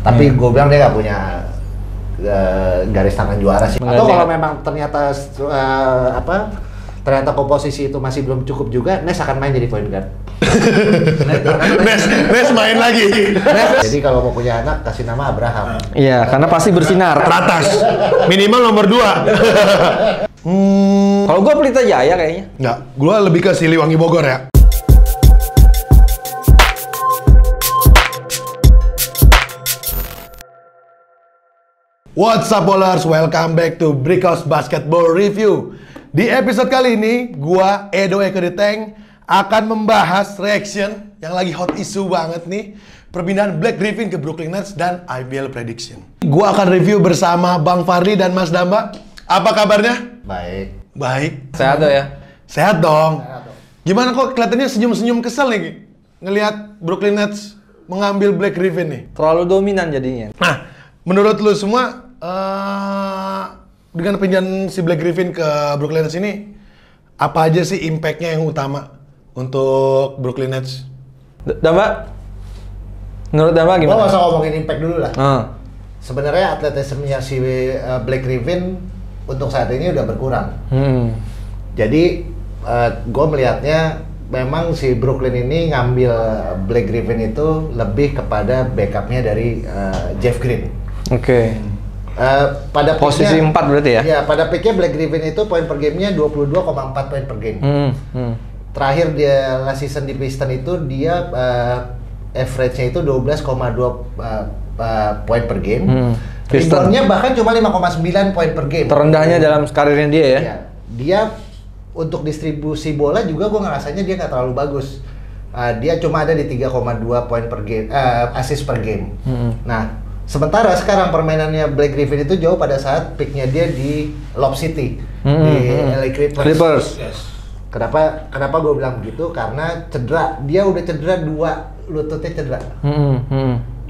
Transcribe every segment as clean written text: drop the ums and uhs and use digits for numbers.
Tapi gue bilang dia nggak punya garis tangan juara sih. Atau kalau memang ternyata ternyata komposisi itu masih belum cukup juga, Nes akan main jadi point guard. Nes main lagi. Jadi kalau mau punya anak kasih nama Abraham. Iya, karena pasti bersinar. Teratas. Minimal nomor 2. Kalau gua Pelita Jaya kayaknya. Enggak, gua lebih ke Siliwangi Bogor ya. What's up ballers, welcome back to Brickhouse Basketball Review. Di episode kali ini, gua Edo Eko The Tank akan membahas reaction yang lagi hot issue banget nih, perpindahan Blake Griffin ke Brooklyn Nets dan IBL prediction. Gua akan review bersama Bang Fadli dan Mas Damba. Apa kabarnya? Baik. Baik. Sehat tuh ya? Sehat dong. Gimana kok kelihatannya senyum-senyum kesel nih ngelihat Brooklyn Nets mengambil Blake Griffin nih? Terlalu dominan jadinya. Nah, menurut lu semua dengan pindahan si Blake Griffin ke Brooklyn Nets ini, apa aja sih impact-nya yang utama untuk Brooklyn Nets? Damba? Menurut Damba Gue gimana? nggak usah ngomongin impact dulu lah. Sebenarnya atletismenya si Blake Griffin untuk saat ini udah berkurang. Jadi gue melihatnya memang si Brooklyn ini ngambil Blake Griffin itu lebih kepada backupnya dari Jeff Green. Oke. Pada Posisi 4 berarti ya? Ya, pada peaknya Blake Griffin itu poin per gamenya 22,4 poin per game. Terakhir dia last season di Piston itu dia average-nya itu 12,2 poin per game. Rebound-nya bahkan cuma 5,9 poin per game. Terendahnya dalam karirnya dia ya? Ya, dia untuk distribusi bola juga gue ngerasanya dia nggak terlalu bagus. Dia cuma ada di 3,2 poin per game, assist per game. Nah, sementara sekarang permainannya Blake Griffin itu jauh pada saat peaknya dia di Lob City, di LA Clippers. Yes. Kenapa gue bilang begitu? Karena cedera. Dia udah cedera 2 lututnya cedera.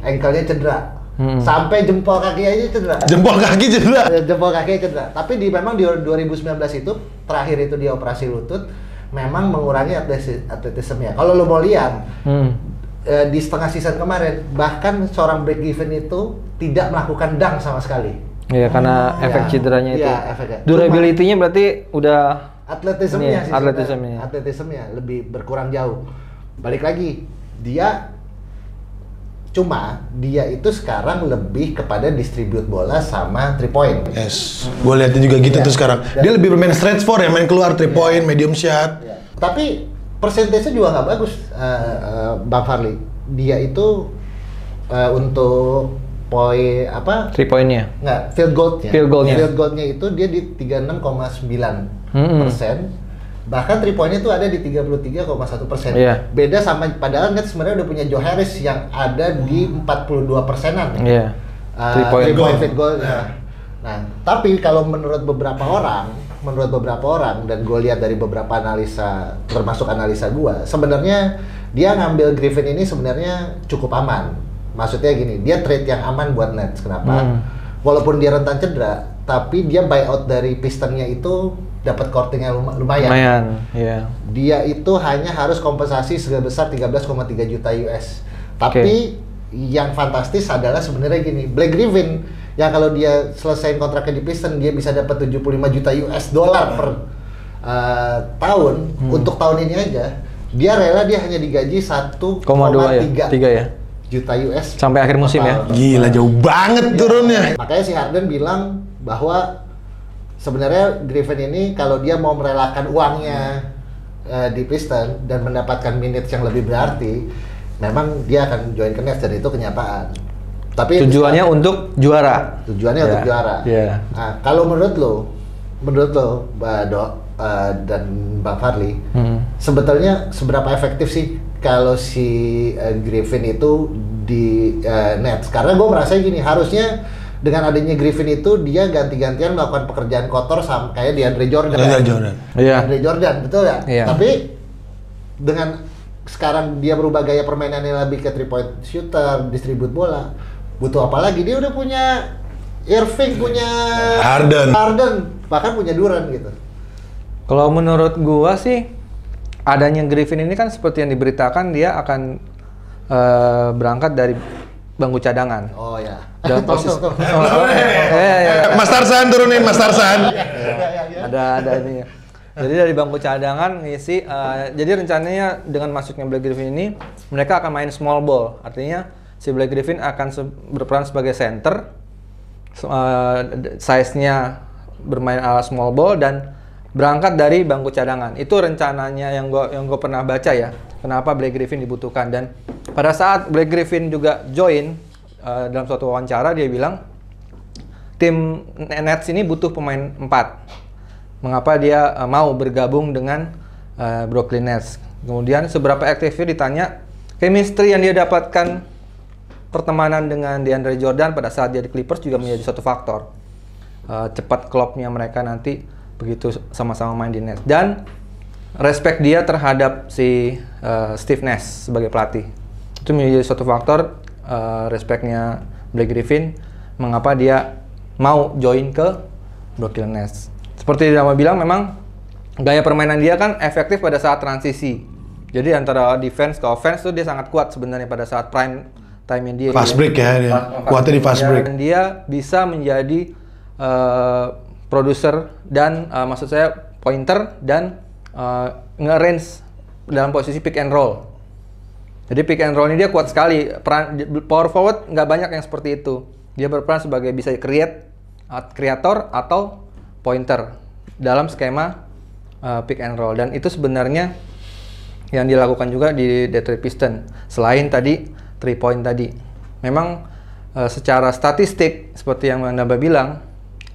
Ankle-nya cedera. Sampai jempol kaki aja cedera. Jempol kaki cedera? Jempol kaki cedera. Tapi memang di 2019 itu, terakhir itu dia operasi lutut, memang mengurangi atletismenya. Kalau lo mau lihat, di setengah season kemarin, bahkan seorang Blake Griffin itu tidak melakukan dunk sama sekali. Iya, karena efek cederanya itu. Iya, efeknya. Durability-nya berarti udah Atletismenya sih. atletismenya. Atletismenya lebih berkurang jauh. Balik lagi, dia itu sekarang lebih kepada distribute bola sama 3 point. Yes, gue lihatnya juga gitu tuh sekarang. Dia lebih bermain stretch 4 ya, main keluar 3 point, medium shot. Tapi persentasenya juga nggak bagus, Bang Farli. Dia itu untuk poin 3 poinnya? Nggak, field goalnya. Field goalnya itu dia di 36,9%. Bahkan 3 poinnya itu ada di 33,1%. Beda sama, padahal Nets sebenarnya udah punya Joe Harris yang ada di 42%-an. Iya. 3 point field goalnya. Nah, tapi kalau menurut beberapa orang dan gue lihat dari beberapa analisa, termasuk analisa gue, sebenarnya dia ngambil Griffin ini sebenarnya cukup aman. Maksudnya gini, dia trade yang aman buat Nets. Kenapa? Walaupun dia rentan cedera, tapi dia buyout dari Pistonnya itu dapat kortingnya lumayan. Iya. Dia itu hanya harus kompensasi sebesar 13,3 juta US. Tapi yang fantastis adalah sebenarnya gini, Blake Griffin yang kalau dia selesaiin kontraknya di Piston, dia bisa dapat 75 juta US dollar per tahun. Untuk tahun ini aja, dia hanya digaji 1,3 ya? juta US sampai akhir musim ya? Gila, jauh banget turunnya. Makanya si Harden bilang bahwa sebenarnya Griffin ini kalau dia mau merelakan uangnya di Piston dan mendapatkan minutes yang lebih berarti, memang dia akan join ke Nets dan itu kenyataan. Tapi tujuannya untuk juara. Tujuannya untuk juara. Nah, kalau menurut lo, Dok dan Bang Farli, sebetulnya seberapa efektif sih kalau si Griffin itu di Nets? Karena gue merasa gini, harusnya dengan adanya Griffin itu dia ganti-gantian melakukan pekerjaan kotor sama kayak DeAndre Jordan. DeAndre Jordan, betul ya? Tapi dengan sekarang dia berubah gaya permainannya lebih ke 3 point shooter, distribute bola, butuh apa lagi? Dia udah punya Irving, punya Harden, bahkan punya Durant gitu. Kalau menurut gua sih, adanya Griffin ini kan seperti yang diberitakan dia akan berangkat dari bangku cadangan. Oh ya. Dalam posisi Tuh. Mas Tarsan turunin, Mas Tarsan. ada ini. Jadi dari bangku cadangan ngisi. Jadi rencananya dengan masuknya Blake Griffin ini, mereka akan main small ball. Artinya si Blake Griffin akan berperan sebagai center, size-nya bermain ala small ball dan berangkat dari bangku cadangan. Itu rencananya yang gue pernah baca ya. Kenapa Blake Griffin dibutuhkan, dan pada saat Blake Griffin juga join dalam suatu wawancara dia bilang tim Nets ini butuh pemain 4. Mengapa dia mau bergabung dengan Brooklyn Nets? Kemudian seberapa efektif ditanya, chemistry yang dia dapatkan pertemanan dengan DeAndre Jordan pada saat dia di Clippers juga menjadi suatu faktor. Cepat klopnya mereka nanti begitu sama-sama main di Nets, dan respect dia terhadap si Steve Nash sebagai pelatih itu menjadi suatu faktor. Respectnya Blake Griffin mengapa dia mau join ke Brooklyn Nets. Seperti Dama bilang, memang gaya permainan dia kan efektif pada saat transisi. Jadi antara defense ke offense tuh dia sangat kuat sebenarnya pada saat prime time dia. Fast break ya dia. Kuatnya di fast break. Dan dia bisa menjadi produser dan maksud saya pointer dan nge-range dalam posisi pick and roll. Jadi pick and roll ini dia kuat sekali. Power forward nggak banyak yang seperti itu. Dia berperan sebagai bisa kreator atau pointer dalam skema pick and roll, dan itu sebenarnya yang dilakukan juga di Detroit Pistons. Selain tadi 3 point tadi, memang secara statistik seperti yang Anda bilang,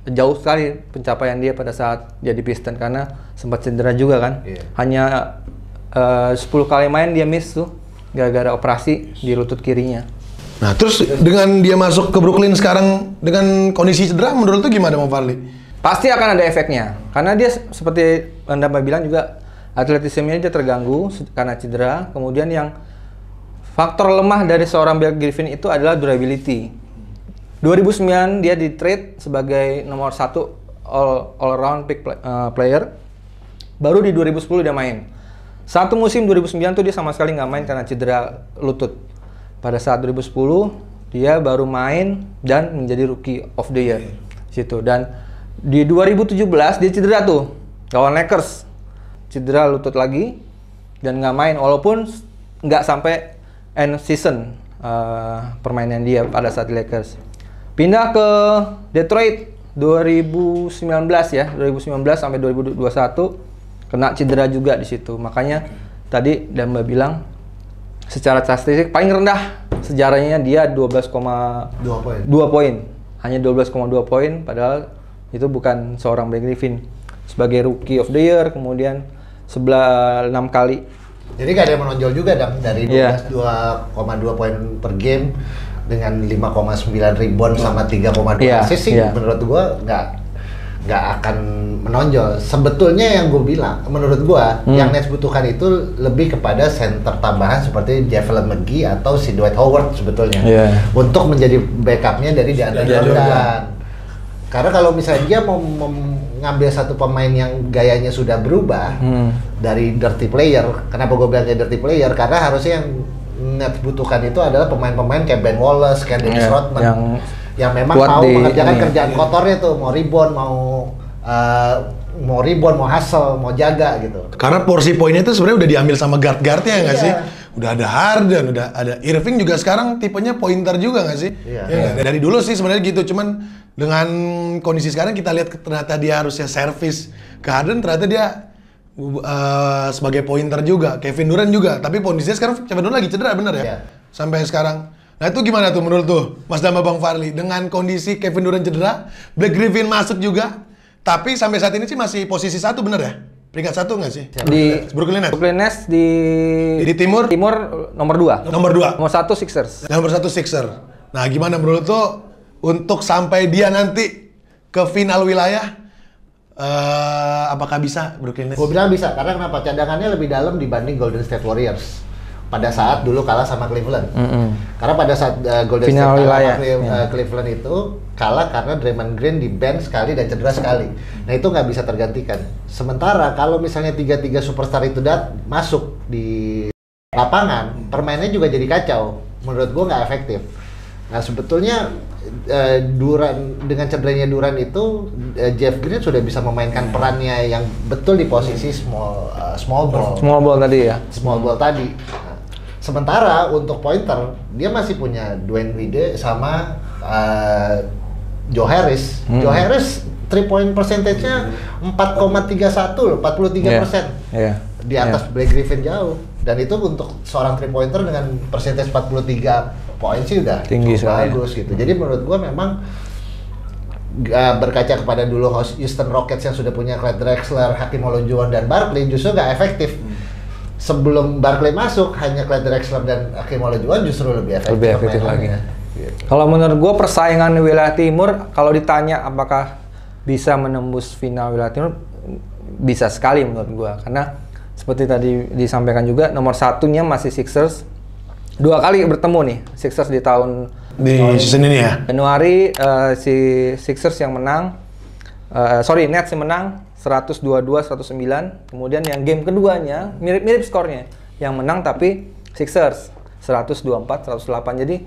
jauh sekali pencapaian dia pada saat jadi Pistons karena sempat cedera juga kan. Hanya 10 kali main dia miss tuh gara-gara operasi di lutut kirinya. Nah, terus dengan dia masuk ke Brooklyn sekarang dengan kondisi cedera, menurut lu gimana, Bang Farli? Pasti akan ada efeknya, karena dia seperti Anda bilang juga atletismenya dia terganggu karena cedera. Kemudian yang faktor lemah dari seorang Blake Griffin itu adalah durability. 2009 dia di trade sebagai nomor 1 all around pick player. Baru di 2010 dia main. Satu musim 2009 tuh dia sama sekali nggak main karena cedera lutut. Pada saat 2010 dia baru main dan menjadi rookie of the year situ. Dan di 2017 dia cedera tuh lawan Lakers, cedera lutut lagi dan nggak main walaupun nggak sampai end season permainan dia pada saat di Lakers. Pindah ke Detroit 2019 ya, 2019 sampai 2021 kena cedera juga di situ. Makanya tadi Damba bilang secara statistik paling rendah sejarahnya dia 12,2 poin. Hanya 12,2 poin, padahal itu bukan seorang Blake Griffin sebagai rookie of the year, kemudian 6 kali. Jadi gak ada yang menonjol juga Dam, dari 2,2 poin per game dengan 5,9 rebound sama 3,2 assist sih menurut gua nggak akan menonjol. Sebetulnya yang gue bilang, menurut gua yang Nets butuhkan itu lebih kepada center tambahan seperti Javale McGee atau si Dwight Howard sebetulnya untuk menjadi backupnya dari DeAndre Jordan. Karena kalau misalnya dia mau ngambil satu pemain yang gayanya sudah berubah dari dirty player, kenapa gue bilang dirty player? Karena harusnya yang Nets butuhkan itu adalah pemain-pemain kayak Ben Wallace, kayak Dennis Rodman yang memang mau mengerjakan kerjaan kotornya tuh, mau rebound, mau hustle, mau jaga gitu. Karena porsi poinnya itu sebenarnya udah diambil sama guard-guardnya nggak sih? Udah ada Harden, udah ada Irving juga sekarang tipenya pointer juga nggak sih? Dari dulu sih sebenarnya gitu, cuman dengan kondisi sekarang kita lihat ternyata dia harusnya service ke Harden, ternyata dia sebagai pointer juga. Kevin Durant juga, tapi kondisinya sekarang Kevin Durant lagi cedera bener ya? Sampai sekarang. Nah itu gimana tuh menurut tuh Mas Damba, Bang Farli, dengan kondisi Kevin Durant cedera, Blake Griffin masuk juga, tapi sampai saat ini sih masih posisi 1 bener ya? Peringkat 1 nggak sih? Di Brooklyn Nets di timur nomor 2. Nomor 2. Nomor 1 Sixers. Nomor 1 Sixer. Nah gimana menurut tuh untuk sampai dia nanti ke final wilayah, apakah bisa Brooklyn Nets? Gue bilang bisa, karena kenapa? Cadangannya lebih dalam dibanding Golden State Warriors pada saat dulu kalah sama Cleveland. Karena pada saat Golden Final State wilayah, sama Cleveland itu kalah karena Draymond Green di bench sekali dan cedera sekali. Nah itu nggak bisa tergantikan. Sementara kalau misalnya 3 superstar itu masuk di lapangan, permainannya juga jadi kacau. Menurut gue nggak efektif. Nah sebetulnya Durant dengan cederanya Durant itu Jeff Green sudah bisa memainkan perannya yang betul di posisi small ball. Small ball tadi ya. Small ball tadi. Nah, sementara untuk pointer dia masih punya Dwayne Wade sama Joe Harris. Joe Harris 3 point percentage-nya 4,31 loh, 43%. Di atas Blake Griffin jauh. Dan itu untuk seorang 3 pointer dengan percentage 43 poin sih udah tinggi sekali, bagus gitu. Jadi menurut gua memang berkaca kepada dulu Houston Rockets yang sudah punya Clyde Drexler, Hakeem Olajuwon dan Barkley justru nggak efektif. Sebelum Barkley masuk hanya Clyde Drexler dan Hakeem Olajuwon justru lebih efektif lagi. Gitu. Kalau menurut gua persaingan wilayah timur kalau ditanya apakah bisa menembus final wilayah timur bisa sekali menurut gua karena seperti tadi disampaikan juga nomor satunya masih Sixers. 2 kali bertemu nih Sixers di season ini ya. Januari si Sixers yang menang, Nets yang menang 122-109. Kemudian yang game keduanya mirip-mirip skornya, yang menang tapi Sixers 124-108. Jadi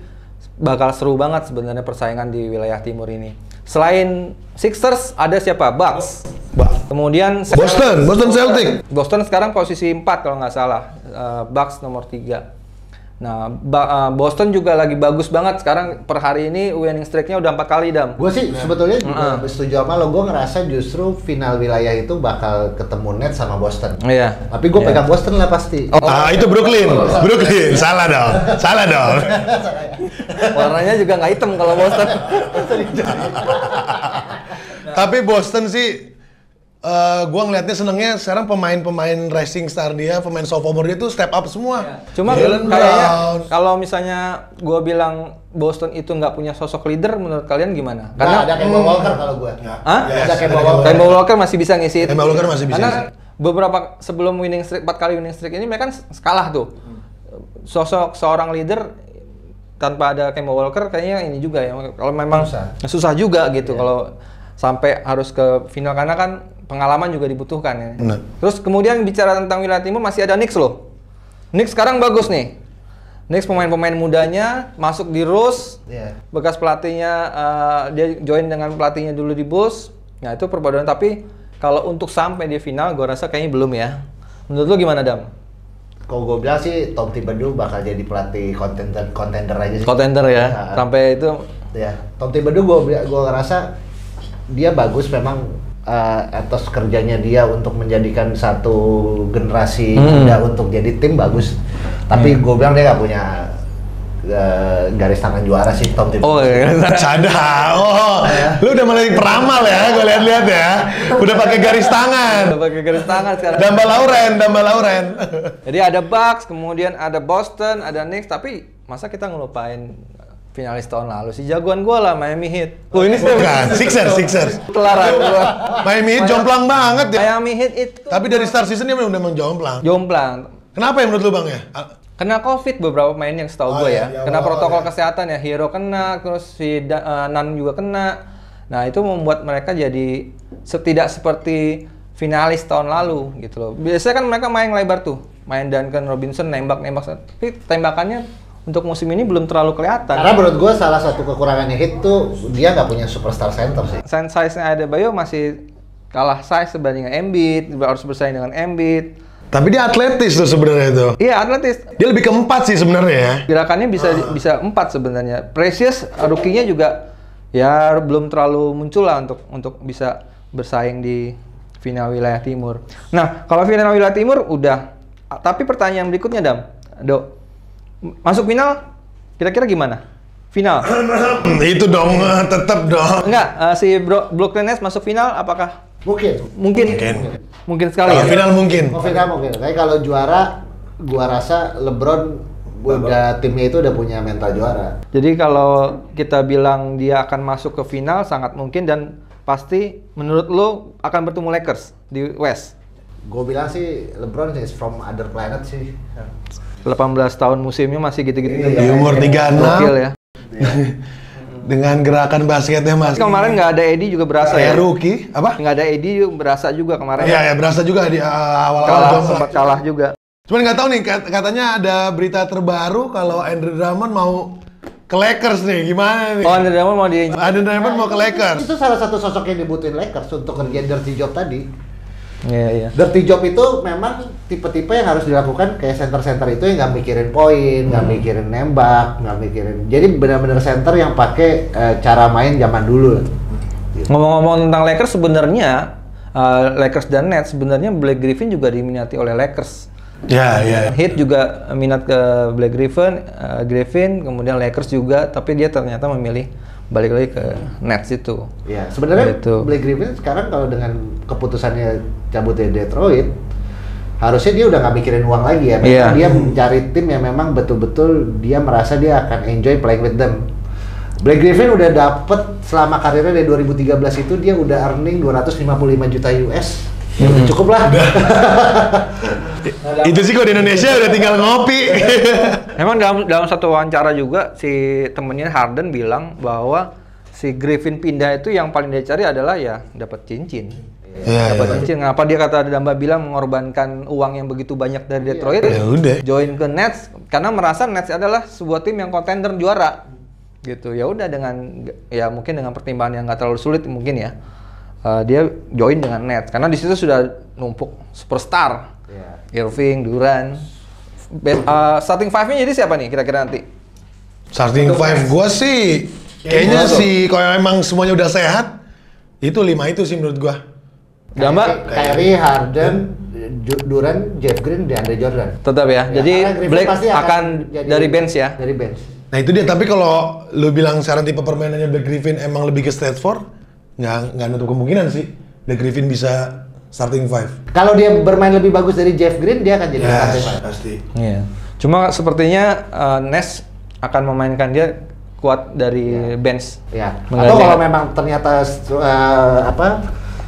bakal seru banget sebenarnya persaingan di wilayah timur ini. Selain Sixers ada siapa? Bucks. Kemudian Boston Celtics. Boston sekarang posisi 4 kalau nggak salah. Bucks nomor 3. Nah, Boston juga lagi bagus banget sekarang per hari ini winning streak-nya udah 4 kali, Dam. Gue sih sebetulnya juga setuju sama lo. Gue ngerasa justru final wilayah itu bakal ketemu Nets sama Boston. Iya. Tapi gue pegang Boston lah pasti. Itu Brooklyn. Salah dong. Warnanya juga nggak hitam kalau Boston. Tapi Boston sih gua ngelihatnya senengnya sekarang pemain-pemain rising star dia, pemain sophomore dia tuh step up semua. Cuma kayaknya kalau misalnya gua bilang Boston itu nggak punya sosok leader, menurut kalian gimana? Karena ada Kemba Walker kalau gua. Ada Kemba Walker masih bisa ngisi itu. Kemba Walker masih bisa. Karena beberapa sebelum winning streak 4 kali winning streak ini mereka kan kalah tuh. Sosok seorang leader tanpa ada Kemba Walker kayaknya ini juga ya. Kalau memang susah juga gitu kalau sampai harus ke final karena kan pengalaman juga dibutuhkan ya. Terus kemudian bicara tentang wilayah timur masih ada Knicks loh. Knicks sekarang bagus nih. Knicks pemain-pemain mudanya masuk di Rose. Bekas pelatihnya dia join dengan pelatihnya dulu di Bulls. Nah itu perpaduan tapi kalau untuk sampai di final gue rasa kayaknya belum ya. Menurut lu gimana, Dam? Kalau gue bilang sih Tom Thibodeau bakal jadi pelatih contender aja sih. Contender ya. Sampai itu ya. Tom Thibodeau gue ngerasa dia bagus memang atas kerjanya dia untuk menjadikan satu generasi muda untuk jadi tim bagus. Tapi gue bilang dia nggak punya garis tangan juara sih Tom Thibodeau. Oh iya, lu udah mulai peramal ya, gue lihat-lihat ya. Udah pakai garis tangan. Udah pakai garis tangan sekarang. Damba Lauren. Jadi ada Bucks, kemudian ada Boston, ada Knicks, tapi masa kita ngelupain finalis tahun lalu sih jagoan gua lah Miami Heat. Oh ini bukan Sixers. Telaran gua. Miami Heat jomplang banget ya. Miami Heat itu. Tapi dari start season dia udah menjomplang. Jomplang. Kenapa ya menurut lu Bang ya? Kena COVID beberapa pemain yang setahu gua ya. Kena protokol kesehatan ya. Hero kena, terus si Nan juga kena. Nah, itu membuat mereka jadi tidak seperti finalis tahun lalu gitu loh. Biasanya kan mereka main lebar tuh. Main Duncan Robinson nembak. Tapi tembakannya untuk musim ini belum terlalu kelihatan. Karena menurut gue salah satu kekurangannya Heat tuh dia nggak punya superstar center sih. Size-nya Adebayo masih kalah size sebanding Embiid, harus bersaing dengan Embiid. Tapi dia atletis tuh sebenarnya itu. Iya atletis. Dia lebih ke 4 sih sebenarnya ya. Gerakannya bisa 4 sebenarnya. Precious rookie-nya juga ya belum terlalu muncul lah untuk bisa bersaing di final wilayah timur. Nah kalau final wilayah timur udah. Tapi pertanyaan berikutnya Dok. Masuk final, kira-kira gimana? Final? Itu dong, tetap dong. Enggak, si Brooklyn Nets masuk final apakah? Mungkin sekali ya? Final mungkin. Final mungkin. Kayak kalau juara, gua rasa LeBron timnya itu udah punya mental juara. Jadi kalau kita bilang dia akan masuk ke final, sangat mungkin dan pasti menurut lo akan bertemu Lakers di West? Gue bilang sih LeBron is from other planet sih. 18 tahun musimnya masih gitu-gitu. Di umur 36. Gokil ya. Dengan gerakan basketnya Mas. Kemarin nggak ada Eddie juga berasa ya. Rookie, apa? Nggak ada Eddie berasa juga kemarin. Iya, berasa juga di awal-awal. Sempat kalah juga. Cuman nggak tahu nih, katanya ada berita terbaru kalau Andre Drummond mau ke Lakers nih, gimana nih? Oh, Andre Drummond mau di Andre Drummond mau ke Lakers. Itu salah satu sosok yang dibutuhin Lakers untuk kerjain dirty job tadi. Iya. Dirty job itu memang tipe-tipe yang harus dilakukan kayak center-center itu yang nggak mikirin poin, nggak mikirin nembak, nggak mikirin. Jadi benar-benar center yang pakai cara main zaman dulu. Ngomong-ngomong tentang Lakers sebenarnya Lakers dan Nets sebenarnya Blake Griffin juga diminati oleh Lakers. Ya. Heat juga minat ke Blake Griffin, kemudian Lakers juga, tapi dia ternyata memilih balik lagi ke Nets itu. Ya, sebenarnya Gitu. Blake Griffin sekarang kalau dengan keputusannya cabut dari Detroit, harusnya dia udah nggak mikirin uang lagi ya. Iya. Dia mencari tim yang memang betul-betul dia merasa dia akan enjoy playing with them. Blake Griffin udah dapet selama karirnya dari 2013 itu dia udah earning 255 juta US. Ya udah cukup lah. Itu sih kalau di Indonesia udah tinggal ngopi. Emang dalam satu wawancara juga si temennya Harden bilang bahwa si Griffin pindah itu yang paling dia cari adalah ya dapat cincin. Iya. Dapat cincin. Ngapa dia kata Damba bilang mengorbankan uang yang begitu banyak dari Detroit? Ya udah. Join ke Nets karena merasa Nets adalah sebuah tim yang kontender juara. Gitu. Ya udah dengan ya mungkin dengan pertimbangan yang nggak terlalu sulit mungkin ya. Dia join dengan Nets karena di situ sudah numpuk superstar. Irving, Durant. Starting five-nya jadi siapa nih kira-kira nanti? Starting five gua sih kayaknya sih kalau emang semuanya udah sehat, itu 5 itu sih menurut gua. Damba? Kyrie, Harden, Durant, Jeff Green, DeAndre Jordan. Tetap ya. Jadi karena Griffin Blake pasti akan dari bench ya. Dari bench. Nah itu dia, tapi kalau lu bilang sekarang tipe permainannya Blake Griffin emang lebih ke Stafford, nggak nutup kemungkinan sih Blake Griffin bisa starting five. Kalau dia bermain lebih bagus dari Jeff Green, dia akan jadi starting five. Pasti. Iya. Cuma sepertinya Nets akan memainkan dia kuat dari bench. Ya. Atau Menggantikan. kalau memang ternyata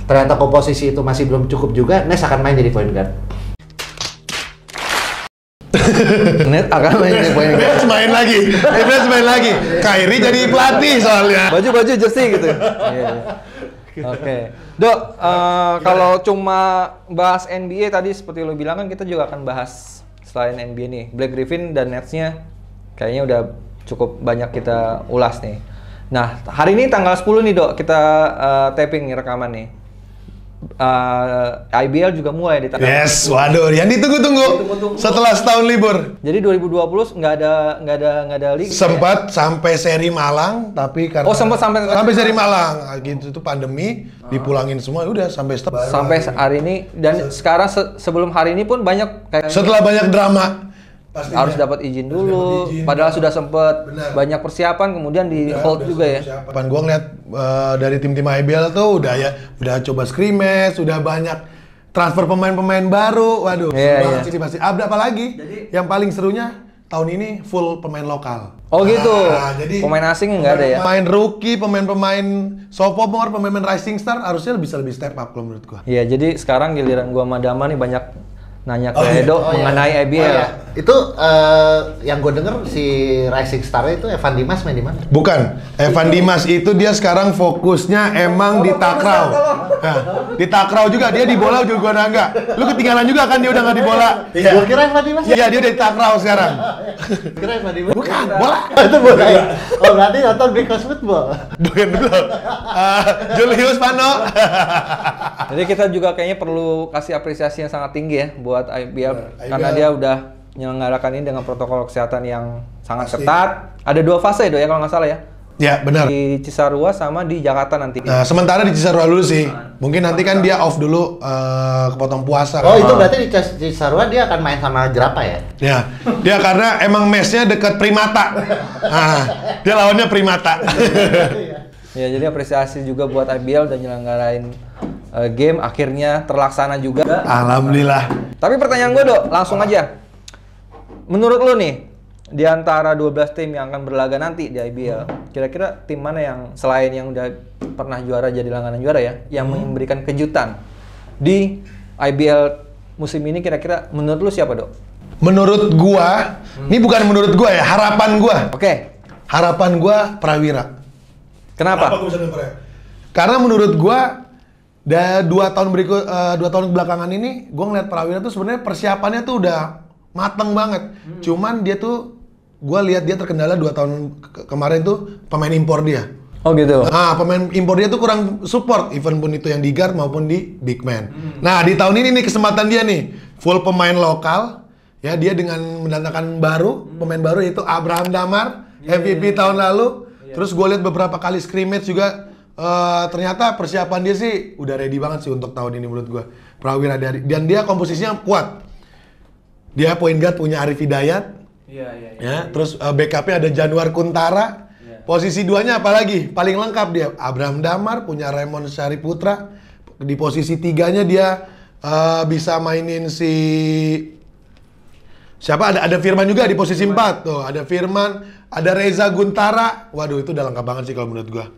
ternyata komposisi itu masih belum cukup juga, Nets akan main jadi point guard. Nets akan main jadi point guard. Nets main lagi. Kyrie jadi pelatih soalnya. Baju jersey gitu. Iya. Oke. Dok, kalau cuma bahas NBA tadi seperti lo bilang kan kita juga akan bahas selain NBA nih. Blake Griffin dan Nets-nya kayaknya udah cukup banyak kita ulas nih. Nah, hari ini tanggal 10 nih, Dok, kita taping nih, rekaman nih. IBL juga mulai di tanggal Yes, waduh, yang ditunggu-tunggu setelah setahun libur. Jadi 2020 nggak ada liga. Sempat sampai seri Malang, tapi karena sempat sampai seri Malang, gitu tuh pandemi, dipulangin semua, udah sampai stop. Sampai hari ini dan sekarang sebelum hari ini pun banyak kayak Setelah banyak drama, pastinya harus dapat izin dulu. Padahal sudah sempat banyak persiapan, kemudian di hold juga ya. Gua ngeliat dari tim-tim IBL tuh udah coba scrimmage, udah banyak transfer pemain-pemain baru. Waduh, Iya. pasti. Apa lagi? Yang paling serunya tahun ini full pemain lokal. Oh gitu. Jadi Pemain asing nggak ada ya? Pemain rookie, pemain sophomore, pemain rising star harusnya bisa lebih step up kalau menurut gua. Iya, jadi sekarang giliran gua sama Dama nih banyak nanya ke Edo mengenai IBL. Itu yang gue denger si Rising Star itu Evan Dimas main di mana? Bukan, Evan Dimas itu dia sekarang fokusnya emang di Takraw. Nah, di Takraw juga dia di bola juga udah enggak. Lu ketinggalan juga kan dia udah enggak di bola. Iya. Gue kira Evan Dimas. Iya, dia udah di Takraw sekarang. Kira Evan Dimas. Bukan, bola. Itu bola ya. Oh berarti nonton Because Football. Bukan belum. Julius Pano. Jadi kita juga kayaknya perlu kasih apresiasi yang sangat tinggi ya buat IBL karena dia udah menyelenggarakan ini dengan protokol kesehatan yang sangat ketat. Ada 2 fase ya, kalau nggak salah ya. Ya, benar. Di Cisarua sama di Jakarta nanti. Nah, sementara di Cisarua dulu sih. Mungkin nanti kan dia off dulu kepotong puasa. Oh itu berarti di Sarua dia akan main sama jerapah ya? Ya, dia karena emang mesnya dekat Primata. Nah, dia lawannya Primata. Ya, jadi apresiasi juga buat IBL dan nyelenggarain game akhirnya terlaksana juga. Alhamdulillah. Tapi pertanyaan gue, Dok, langsung aja. Menurut lu nih, di antara 12 tim yang akan berlaga nanti di IBL, kira-kira tim mana yang selain yang udah pernah juara jadi langganan juara ya, yang memberikan kejutan di IBL musim ini, kira-kira menurut lu siapa, Dok? Menurut gua, ini bukan menurut gua ya, harapan gua. Oke. Harapan gua Prawira. Kenapa? Karena menurut gua 2 tahun belakangan ini gua ngeliat Prawira tuh sebenarnya persiapannya tuh udah mateng banget. Cuman dia tuh gue lihat dia terkendala 2 tahun kemarin tuh pemain impor dia. Oh gitu. Nah, pemain impor dia tuh kurang support, even pun itu yang di guard maupun di big man. Nah, di tahun ini nih kesempatan dia nih, full pemain lokal, ya dia dengan mendatangkan pemain baru yaitu Abraham Damar, MVP tahun lalu. Terus gue lihat beberapa kali scrimmage juga, ternyata persiapan dia sih udah ready banget sih untuk tahun ini menurut gue. Prawira dari, dan dia komposisinya kuat. Dia point guard punya Arif Hidayat, ya. Terus backupnya ada Januar Kuntara. Posisi 2-nya apalagi? Paling lengkap dia. Abraham Damar, punya Raymond Syariputra. Di posisi 3-nya dia bisa mainin si... Siapa? Ada Firman juga di posisi 4. Tuh, ada Firman, ada Reza Guntara. Waduh, itu udah lengkap banget sih kalau menurut gua.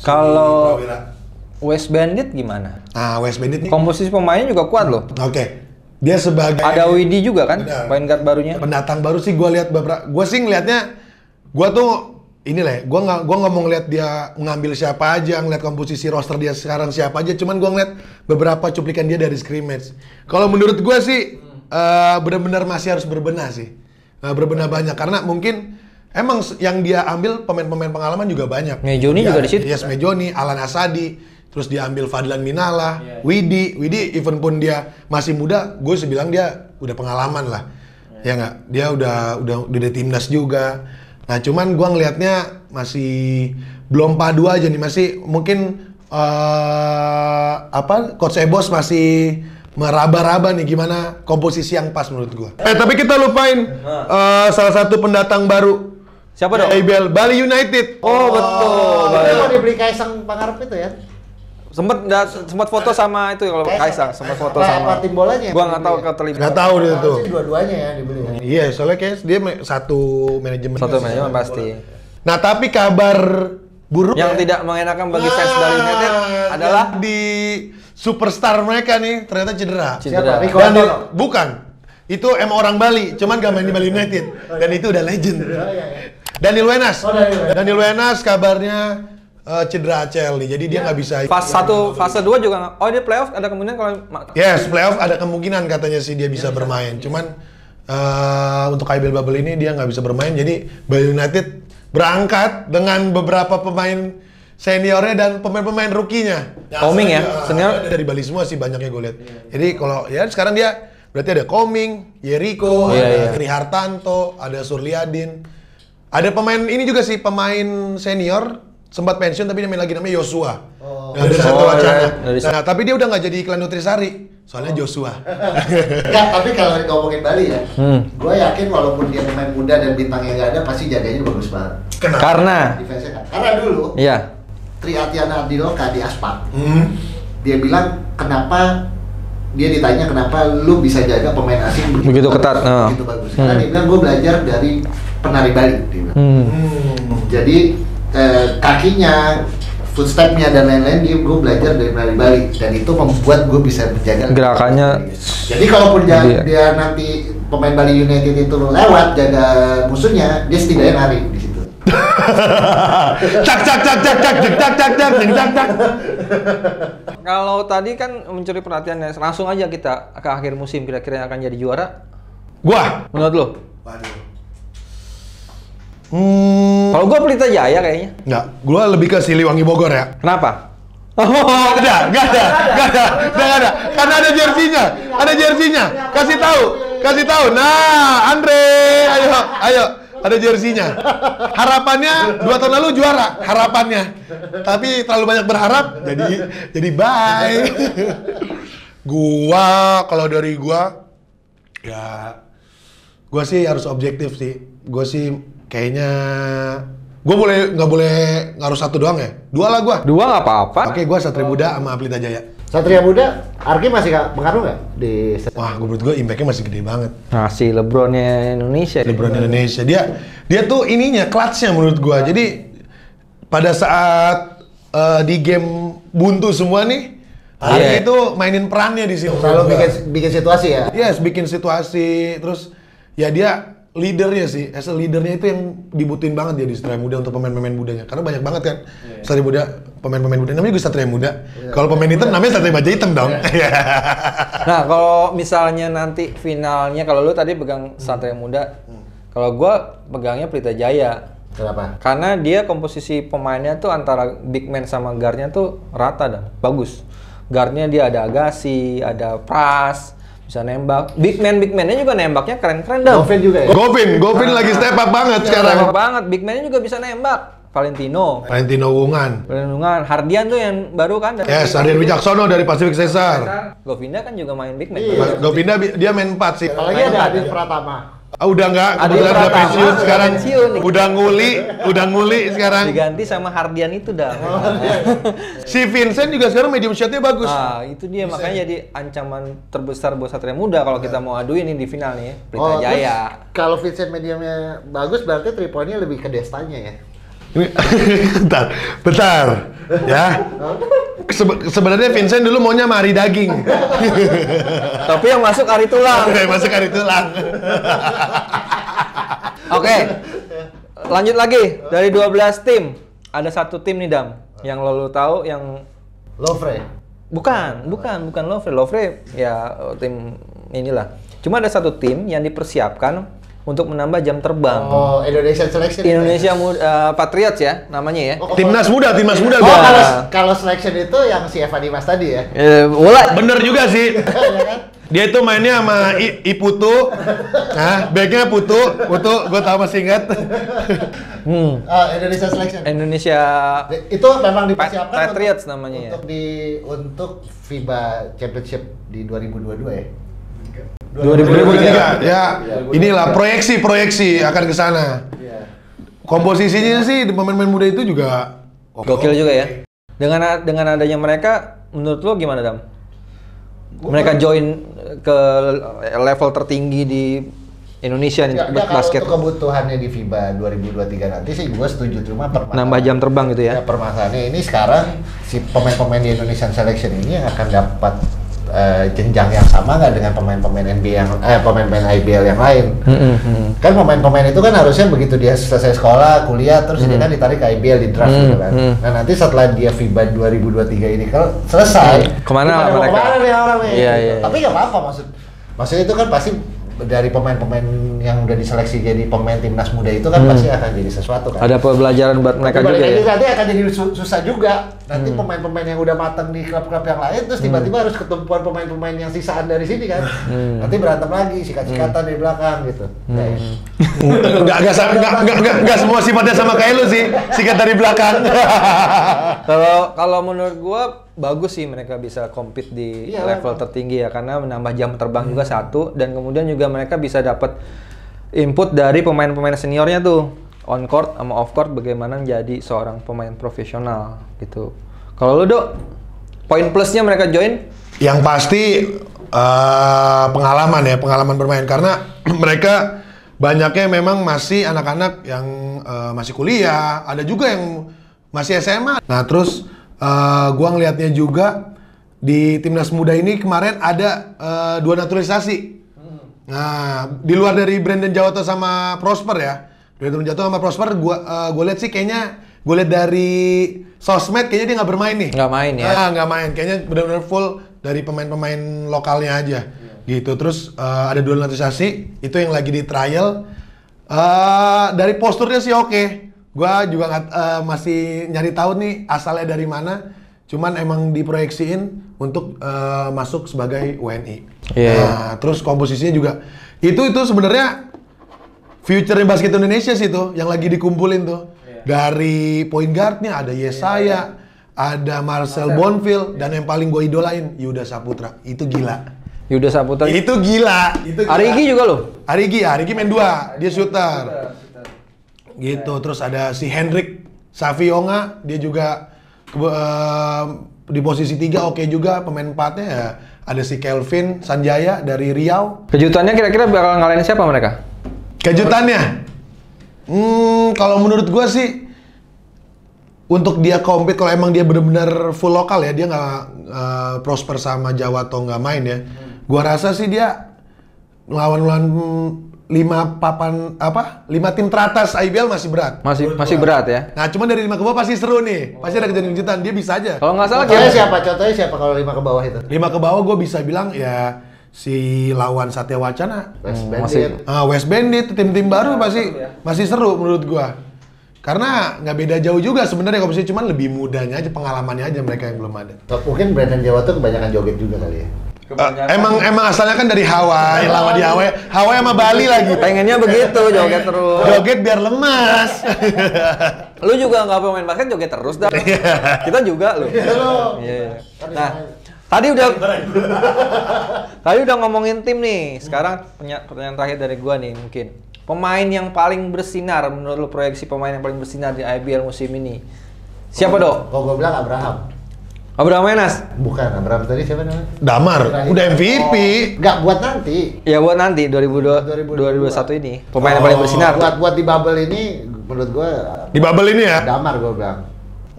Kalau West Bandit gimana? Nah, West Bandit nih. Komposisi pemainnya juga kuat loh. Oke. Dia sebagai... Ada Widi juga kan? Benar. Point guard barunya. Pendatang baru sih gua lihat beberapa... Gua sih ngelihatnya... Gua tuh... Inilah, gua nggak mau ngeliat dia ngambil siapa aja, ngeliat komposisi roster dia sekarang siapa aja, cuman gua ngeliat beberapa cuplikan dia dari scrimmage. Kalau menurut gua sih benar-benar masih harus berbenah sih, berbenah banyak karena mungkin emang yang dia ambil pemain-pemain pengalaman juga banyak. Mejoni juga di situ. Yes, Mejoni, Alan Asadi, terus dia ambil Fadlan Minala, Widi even pun dia masih muda, gue sih bilang dia udah pengalaman lah, ya nggak? Dia udah di timnas juga. Nah, cuman gua ngelihatnya masih belum padu aja nih, masih mungkin Coach Ebos masih meraba-raba nih gimana komposisi yang pas menurut gua. Tapi kita lupain salah satu pendatang baru. Siapa dong? Abel, Bali United. Oh, betul. Itu mau dibeli Kaisang Pangarep itu ya? Sempat foto sama itu kalau Kaisang, sempat foto sama. Tim bolanya. Gua nggak tahu keterlibat. Nggak tahu dia tuh. Dua-duanya ya dibeli. Iya, soalnya kayak dia satu manajemen. Satu manajemen pasti. Nah, tapi kabar buruk Yang tidak mengenakan bagi fans Bali United adalah di superstar mereka nih ternyata cedera. Cedera. Rico Dan Antono. bukan. Itu emang orang Bali, cuman gak main di Bali United. Dan itu udah legend. Daniel Wenas. Daniel Wenas kabarnya cedera ACL nih, jadi dia nggak bisa. Fase 2 juga dia playoff ada kemungkinan kalau Yes, playoff ada kemungkinan katanya sih dia bisa bermain. Cuman untuk IBL Bubble ini dia nggak bisa bermain, jadi Bali United berangkat dengan beberapa pemain seniornya dan pemain-pemain rookie-nya. Koming ya, senior Dari Bali semua sih banyaknya gue lihat. Jadi kalau ya sekarang dia berarti ada Koming, Yeriko, ada Tri Hartanto, ada Surliadin. Ada pemain ini juga sih, pemain senior sempat pensiun tapi dia main lagi namanya Joshua. Dari satu wacana. Nah, tapi dia udah nggak jadi iklan Nutrisari. Soalnya Joshua. Enggak, tapi kalau ngomongin Bali ya, gue yakin walaupun dia pemain muda dan bintangnya nggak ada, pasti jaganya bagus banget. karena Defense-nya kan. Karena dulu iya. Tri Atiana Ardiloka di Aspak, dia bilang kenapa dia ditanya kenapa lu bisa jaga pemain asing Begitu ketat, begitu bagus. Karena dia bilang gue belajar dari penari Bali. Dia bilang. Jadi kakinya, footstep-nya dan lain-lain gue belajar dari penari Bali dan itu membuat gue bisa menjaga Gerakannya. Jadi kalaupun dia nanti pemain Bali United itu lewat jaga musuhnya, dia setidaknya nari di situ. Cak. Kalau tadi kan mencuri perhatiannya, langsung aja kita ke akhir musim kira-kira yang akan jadi juara. Gua. Menurut lo? Kalau gua Pelita Jaya kayaknya. Enggak, gua lebih ke Siliwangi Bogor ya. Kenapa? Nggak ada. Karena ada jersinya. Kasih tahu. Nah, Andre, ayo. Ada jersinya. Harapannya 2 tahun lalu juara, harapannya. Tapi terlalu banyak berharap, jadi bye. Kalau dari gua, ya, gua sih harus objektif sih. Gua sih kayaknya nggak boleh ngaruh satu doang ya. 2 lah gua. 2 nggak apa-apa. Oke, gua Satria Muda sama Pelita Jaya. Satria Muda, Arki masih pengaruh nggak di? Wah, menurut gua impact-nya masih gede banget. Nah, si LeBron-nya Indonesia. LeBron Indonesia. Dia tuh ininya, clutch-nya menurut gua. Jadi pada saat di game buntu semua nih, Arki itu mainin perannya di situ. Selalu bikin situasi ya. Yes, bikin situasi. Terus ya dia leadernya sih, as a leadernya itu yang dibutuhin banget dia di Satria Muda untuk pemain-pemain mudanya. Karena banyak banget kan Satria Muda, pemain-pemain muda. Namanya juga Satria Muda. Kalau pemain hitam namanya Satria Baja Hitam dong. Nah, kalau misalnya nanti finalnya, kalau lu tadi pegang Satria Muda, Kalau gua pegangnya Pelita Jaya. Kenapa? Karena dia komposisi pemainnya tuh antara big man sama guardnya tuh rata dan bagus. Guardnya dia ada Agassi, ada Pras, bisa nembak. Big man-nya juga nembaknya keren-keren dah. Goffin juga ya? Goffin lagi step up banget sekarang. Nembak banget, big man-nya juga bisa nembak. Valentino Wungan. Hardian tuh yang baru kan. Yes, Ardian Wicaksono dari Pacific Cesar. Govinda kan juga main big man. Iya. Govinda dia main 4 sih. Apalagi ada Adit Pratama. Udah nggak, Adit kebetulan udah Pratama pensiun udah sekarang. pensiun. Udah nguli sekarang. Diganti sama Hardian itu dah. Si Vincent juga sekarang medium shotnya bagus. Itu dia makanya jadi ancaman terbesar buat Satria Muda kalau kita mau aduin ini di final nih, Pelita Oh, Jaya. terus kalau Vincent mediumnya bagus berarti 3 poinnya lebih ke Destanya ya? Bentar, ya. Sebenarnya Vincent dulu maunya mari daging. Tapi yang masuk Ari Tulang. Masuk hari tulang. Oke. Lanjut lagi dari 12 tim. Ada satu tim nih Dam yang lo tahu yang Lovre. bukan Lovre. Lovre ya tim inilah. Cuma ada satu tim yang dipersiapkan untuk menambah jam terbang. Oh, Indonesian Selection. Indonesia Patriots ya namanya ya. Timnas muda Oh, gua. kalau selection itu yang si Eva Dimas tadi ya? Bola. Bener juga sih. Iya kan? Dia itu mainnya sama Iputu. Nah, backnya Putu, gue tau masih ingat. Indonesia Selection. Indonesia Itu memang dipersiapkan Patriots namanya ya. Untuk FIBA Championship di 2022 ya? 2023. Ya, inilah proyeksi akan ke sana. Iya. Komposisinya sih di pemain-pemain muda itu juga Gokil juga ya. Dengan adanya mereka, menurut lo gimana Dam? Mereka join ke level tertinggi di Indonesia nih basket. Kalau untuk kebutuhannya di FIBA 2023 nanti sih gue setuju, cuma Nambah jam terbang gitu ya. Permasalahannya ini sekarang si pemain-pemain di Indonesian Selection ini yang akan dapat jenjang yang sama nggak dengan pemain-pemain NBA yang pemain-pemain IBL yang lain. Kan pemain-pemain itu kan harusnya begitu dia selesai sekolah, kuliah, terus dia kan ditarik ke IBL di draft gitu kan. Nah nanti setelah dia FIBA 2023 ini kalau selesai, Kemana mereka? Kemana nih orang nih? Iya, Gitu. iya. Tapi nggak apa-apa maksudnya itu kan pasti dari pemain-pemain yang udah diseleksi jadi pemain timnas muda itu kan pasti akan jadi sesuatu kan. Ada pembelajaran buat mereka Tapi juga ya. nanti akan jadi susah juga. Nanti pemain-pemain yang udah matang di klub-klub yang lain terus tiba-tiba harus ketumpuan pemain-pemain yang sisaan dari sini kan. Nanti berantem lagi, sikat-sikatan di belakang gitu. Enggak semua sifatnya sama kayak lu sih, sikat dari belakang. Kalau menurut gua bagus sih mereka bisa compete di level tertinggi ya karena menambah jam terbang juga satu dan kemudian juga mereka bisa dapat input dari pemain-pemain seniornya tuh on court sama off court bagaimana menjadi seorang pemain profesional gitu. Kalau lu Dok, poin plusnya mereka join? Yang pasti pengalaman bermain karena mereka banyaknya memang masih anak-anak yang masih kuliah, ada juga yang masih SMA. Nah terus gua ngelihatnya juga di timnas muda ini kemarin ada 2 naturalisasi. Nah di luar dari Brandon Jawato sama Prosper ya, Brandon Jawato sama Prosper gua lihat sih kayaknya gue lihat dari sosmed kayaknya dia nggak bermain nih. Nggak main ya? Nggak main, kayaknya benar-benar full dari pemain-pemain lokalnya aja. Gitu. Terus ada 2 naturalisasi, itu yang lagi di trial. Dari posturnya sih oke. Gua juga masih nyari tahu nih asalnya dari mana. Cuman emang diproyeksiin untuk masuk sebagai WNI. Nah, terus komposisinya juga itu sebenarnya future basket Indonesia sih tuh yang lagi dikumpulin tuh. Dari point guardnya ada Yesaya, ada Marcel Bonfil, dan yang paling gue idolain Yuda Saputra. Itu gila. Yuda Saputra. Itu gila. Arigi juga loh. Arigi main 2, dia shooter. Gitu, terus ada si Hendrik Savionga, dia juga di posisi 3 oke juga, pemain 4-nya ya. Ada si Kelvin Sanjaya dari Riau. Kejutannya kira-kira bakal ngalahin siapa mereka? Kejutannya? Kalau menurut gue sih untuk dia compete, kalau emang dia benar-benar full lokal ya, dia nggak Prosper sama Jawato nggak main ya. Gua rasa sih dia lawan 5 tim teratas IBL masih berat. Masih berat ya. Nah, cuman dari 5 ke bawah pasti seru nih. Pasti ada kejutan-kejutan, dia bisa aja. Kalau nggak salah Contohnya siapa kalau 5 ke bawah itu? 5 ke bawah gue bisa bilang ya si lawan Satya Wacana. West masih- Bandit. West Bandit, tim-tim baru masih seru menurut gua. Karena nggak beda jauh juga sebenarnya kompetisi, cuman lebih mudanya aja, pengalamannya aja mereka yang belum ada. Mungkin Brandon Jawa tuh kebanyakan joget juga kali ya. Emang asalnya kan dari Hawaii, lama di Hawaii sama Bali lagi. Pengennya begitu, joget terus. Joget biar lemas. Lu juga nggak pemain basket joget terus dah. Kita juga lu. Iya. Nah, tadi udah ngomongin tim nih. Sekarang pertanyaan terakhir dari gua nih mungkin. Pemain yang paling bersinar menurut lu, proyeksi pemain yang paling bersinar di IBL musim ini. Siapa, Dok? Kalau gue bilang Abraham. Abraham Wenas. Bukan, Abraham tadi siapa namanya? Damar, udah MVP. Nggak, buat nanti. Ya buat nanti 2021 ini. Pemain yang paling bersinar. Buat di bubble ini, menurut gue Di bubble ini ya. Damar gue bilang.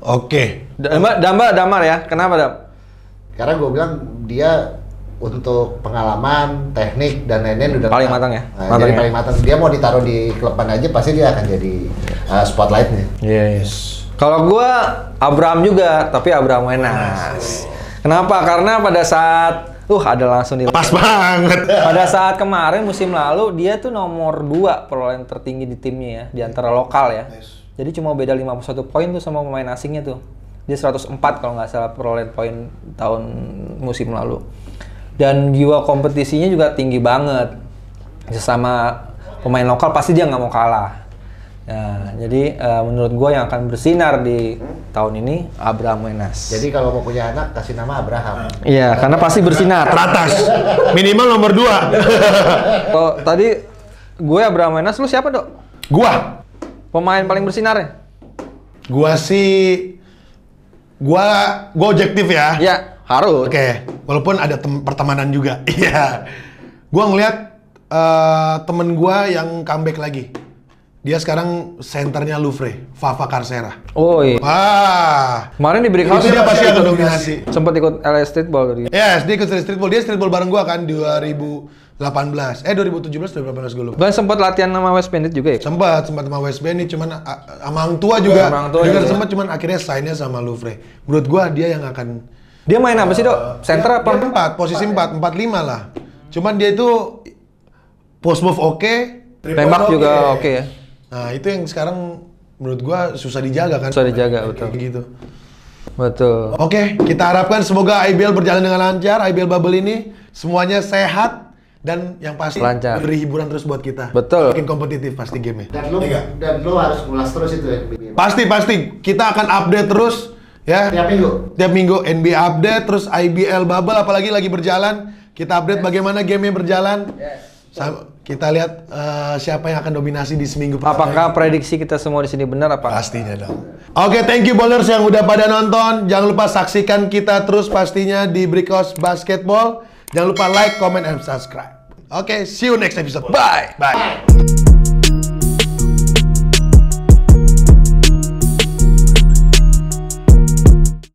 Oke. Damar ya. Kenapa, Dam? Karena gue bilang dia untuk pengalaman, teknik dan lain-lain udah Paling matang ya? Nah, Matang jadi ya? paling matang. Dia mau ditaruh di klub mana aja pasti dia akan jadi spotlightnya. Yes. Kalau gua Abraham juga, tapi Abraham Wenas. Kenapa? Karena pada saat ada langsung di Pas banget. pada saat kemarin musim lalu dia tuh nomor 2 perolehan tertinggi di timnya ya, di antara lokal ya. Jadi cuma beda 51 poin tuh sama pemain asingnya tuh. Dia 104 kalau nggak salah perolehan poin tahun musim lalu. Dan jiwa kompetisinya juga tinggi banget. Sesama pemain lokal pasti dia nggak mau kalah. Nah, jadi menurut gue yang akan bersinar di tahun ini Abraham Wenas. Jadi kalau mau punya anak kasih nama Abraham. Iya, karena pasti bersinar. Teratas. Minimal nomor 2. Kalau tadi gue Abraham Wenas, lu siapa, Dok? Gua Pemain paling bersinar ya? Gua objektif ya. Ya, harus. Oke, walaupun ada pertemanan juga. Iya. Gua ngelihat temen gua yang comeback lagi. Dia sekarang senternya Louvre, Fafa Carcera. Oh iya. Wah. Kemarin di Breakhouse Itu dia pasti akan dominasi. sempat ikut LA Streetball tadi. Yes, dia ikut streetball. Dia streetball bareng gua kan 2018. 2017 2018 gue lupa. Gue sempat latihan sama West Bandit juga ya? Sempat sama West Bandit, cuman sama Hang Tua juga. Sama Hang Tua Juga juga. sempat, cuman akhirnya sign-nya sama Louvre. Menurut gua dia yang akan Dia main apa sih, Dok? Center dia apa? 4, posisi 4, 4-5 lah. Cuman dia itu post move oke, Tembak juga oke ya? Nah, itu yang sekarang menurut gua susah dijaga kan. Susah dijaga, betul. Kayak gitu. Betul. Oke, kita harapkan semoga IBL berjalan dengan lancar, IBL Bubble ini semuanya sehat dan yang pasti Lancar. beri hiburan terus buat kita. Betul. Bikin kompetitif pasti gamenya. Dan lo harus ngulas terus itu NBA. Pasti kita akan update terus ya. Tiap minggu NBA update, terus IBL Bubble apalagi lagi berjalan, kita update bagaimana gamenya berjalan. Kita lihat siapa yang akan dominasi di seminggu pertama. Apakah prediksi kita semua di sini benar apa? Pastinya dong. Oke, thank you bowlers yang udah pada nonton. Jangan lupa saksikan kita terus pastinya di Breakhouse Basketball. Jangan lupa like, comment, and subscribe. Oke, see you next episode. Bye. Bye.